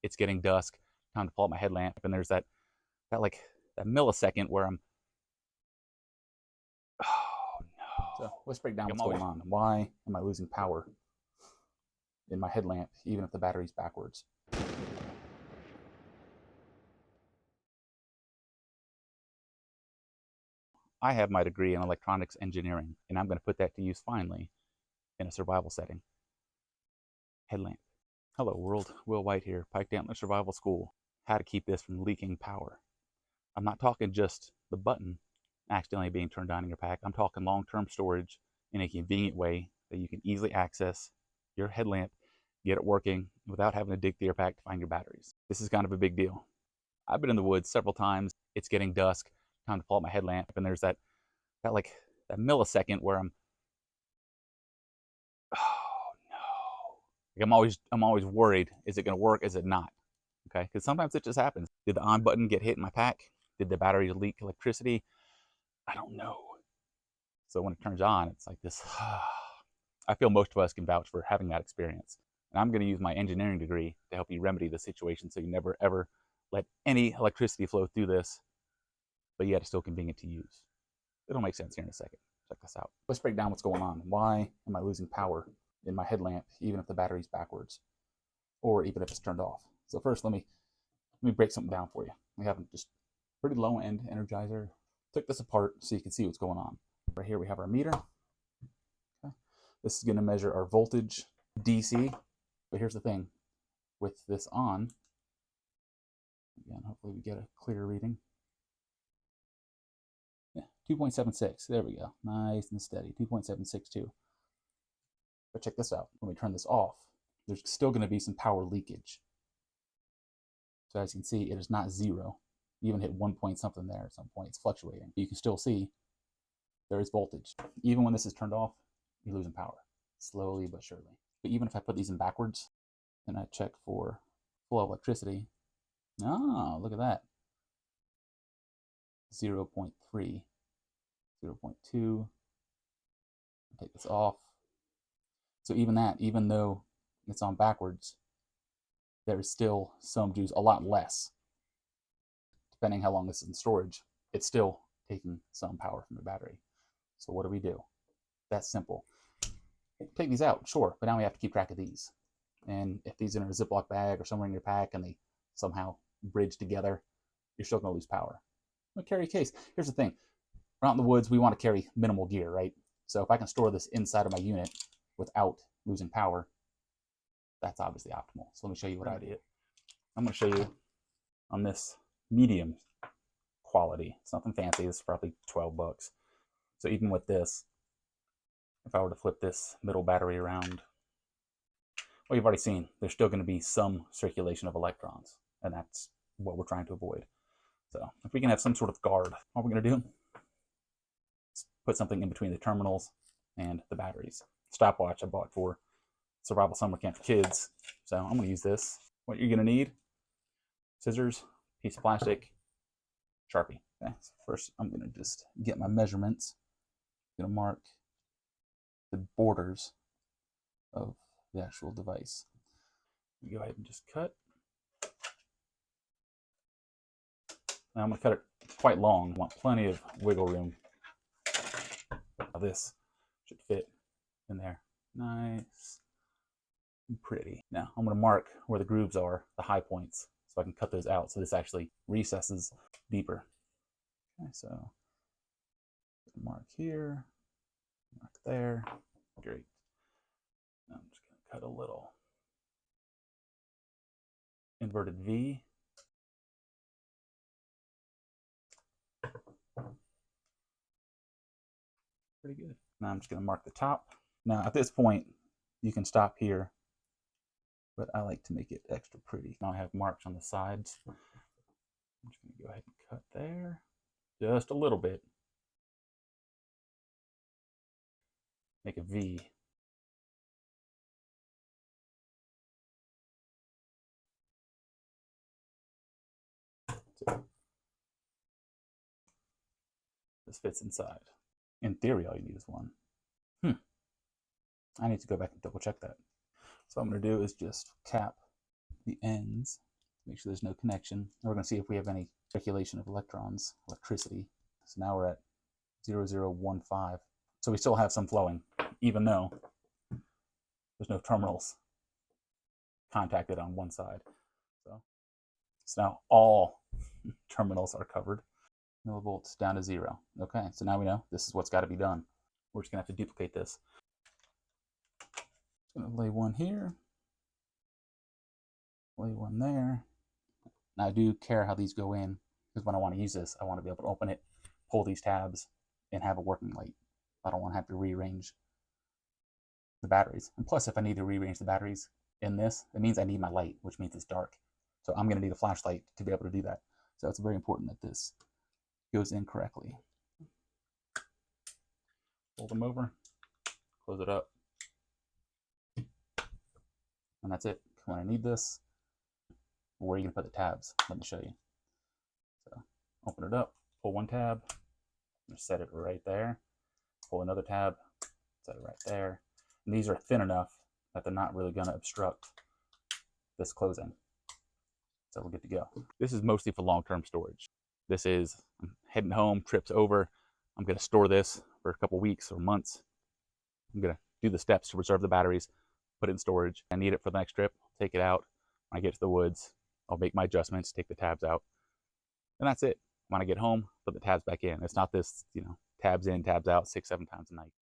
it's getting dusk, time to pull out my headlamp, and there's that that millisecond where I'm, oh no. So let's break down what's going on. Why am I losing power in my headlamp, even if the battery's backwards? I have my degree in electronics engineering, and I'm going to put that to use finally in a survival setting. Headlamp. Hello world, Will White here, Pike Antler Survival School. How to keep this from leaking power. I'm not talking just the button accidentally being turned on in your pack. I'm talking long-term storage in a convenient way that you can easily access your headlamp, get it working without having to dig through your pack to find your batteries. This is kind of a big deal. I've been in the woods several times. It's getting dusk, time to pull out my headlamp, and there's that millisecond where I'm, oh no. Like I'm always worried, is it going to work? Is it not? Okay, because sometimes it just happens. Did the on button get hit in my pack? Did the battery leak electricity? I don't know. So when it turns on, it's like this. I feel most of us can vouch for having that experience. And I'm going to use my engineering degree to help you remedy the situation so you never ever let any electricity flow through this, but yet it's still convenient to use. It'll make sense here in a second. Check this out. Let's break down what's going on. Why am I losing power in my headlamp, even if the battery's backwards, or even if it's turned off? So first, let me break something down for you. We have just pretty low end energizer. Took this apart so you can see what's going on. Right here we have our meter. Okay. This is going to measure our voltage DC. But here's the thing, with this on, again, hopefully we get a clear reading. Yeah, 2.76. There we go. Nice and steady. 2.762. But check this out. When we turn this off, there's still going to be some power leakage. So as you can see, it is not zero. You even hit 1 point something there at some point. It's fluctuating. You can still see there is voltage. Even when this is turned off, you're losing power. Slowly but surely. But even if I put these in backwards and I check for flow of electricity, oh, look at that. 0.3, 0.2. Take this off. So even that, even though it's on backwards, there is still some juice, a lot less. Depending how long this is in storage, it's still taking some power from the battery. So what do? That's simple. Take these out, sure, but now we have to keep track of these. And if these are in a Ziploc bag or somewhere in your pack and they somehow bridge together, you're still going to lose power. But carry a case. Here's the thing. We're out in the woods, we want to carry minimal gear, right? So if I can store this inside of my unit without losing power, that's obviously optimal. So let me show you what I did. I'm going to show you on this medium quality. It's nothing fancy. It's probably 12 bucks. So even with this, if I were to flip this middle battery around, well, you've already seen there's still going to be some circulation of electrons, and that's what we're trying to avoid. So if we can have some sort of guard, all we're going to do is put something in between the terminals and the batteries. Stopwatch I bought for survival summer camp for kids. So I'm going to use this. What you're going to need: scissors, piece of plastic, Sharpie. Okay, so first I'm going to just get my measurements. I'm going to mark the borders of the actual device. Go ahead and just cut. Now I'm going to cut it quite long. I want plenty of wiggle room. Now this should fit in there. Nice and pretty. Now I'm going to mark where the grooves are, the high points, so I can cut those out so this actually recesses deeper. Okay, so mark here, mark there. Great. Now I'm just going to cut a little inverted V. Pretty good. Now I'm just going to mark the top. Now at this point, you can stop here, but I like to make it extra pretty. Now I have marks on the sides. I'm just going to go ahead and cut there, just a little bit. Make a V. So this fits inside. In theory, all you need is one. I need to go back and double check that. So what I'm going to do is just cap the ends Make sure there's no connection. And we're going to see if we have any circulation of electrons, electricity. So now we're at 0015. So we still have some flowing, even though there's no terminals contacted on one side. So now all terminals are covered. Millivolts down to 0. Okay, so now we know this is what's got to be done. We're just going to have to duplicate this. Going to lay one here, lay one there. Now I do care how these go in, because when I want to use this, I want to be able to open it, pull these tabs, and have a working light. I don't want to have to rearrange the batteries. And plus, if I need to rearrange the batteries in this, it means I need my light, which means it's dark. So I'm going to need a flashlight to be able to do that. So it's very important that this goes in correctly. Fold them over, close it up, and that's it. When I need this, where are you going to put the tabs? Let me show you. So open it up, pull one tab, just set it right there. Pull another tab, set it right there. And these are thin enough that they're not really going to obstruct this closing. So we're good to go. This is mostly for long-term storage. This is, I'm heading home, trip's over. I'm going to store this for a couple weeks or months. I'm going to do the steps to reserve the batteries, put it in storage. I need it for the next trip, take it out. When I get to the woods, I'll make my adjustments, take the tabs out, and that's it. When I get home, put the tabs back in. It's not this, tabs in, tabs out 6-7 times a night.